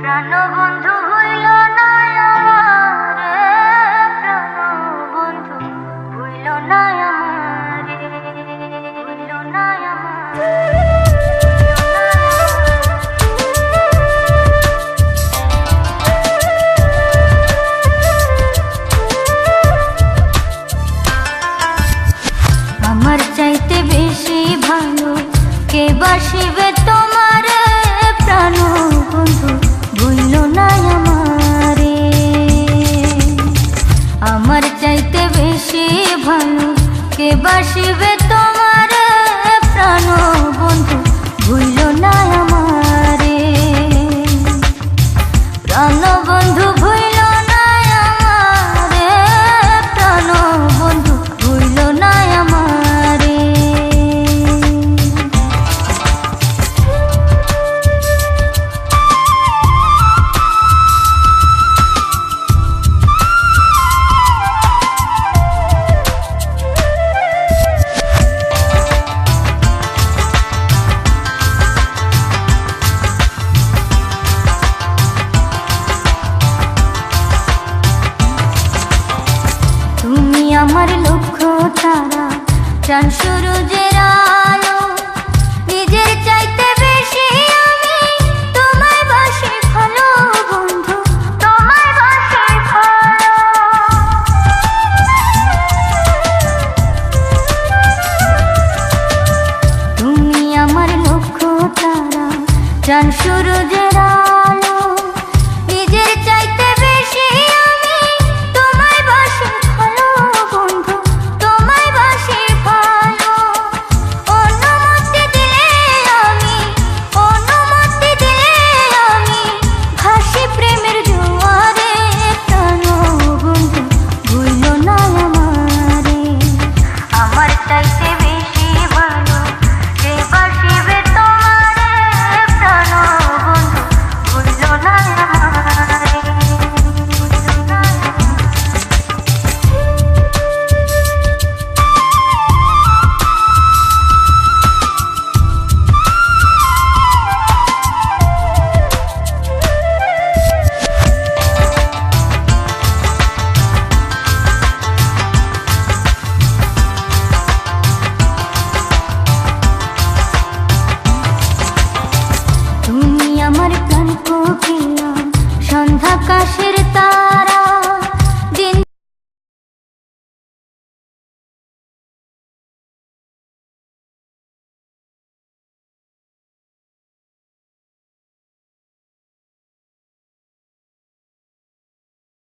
প্রাণবন্ধু হইল না আমারে, প্রাণবন্ধু হইল না আমারে, হইল না আমারে। আমার চাইতে বেশি ভালো কে বাসিবে তোমারে, প্রাণবন্ধু ভুইল না আমারে। আমার চাইতে বেশি ভালো কে বাসিবে তোমারে, প্রাণবন্ধু ভুইল না আমারে। প্রাণবন্ধু ভুইল না আমারে, প্রাণবন্ধু ভুইল না আমারে। তুমি আমার লক্ষ্য তারা, চাঁদ সূরজের আলো, নিজের চাইতে বেশি আমি তোমায় বাসি ভালো বন্ধু, তোমায় বাসি ভালো। তুমি আমার লক্ষ্য তারা, চাঁদ সূরজের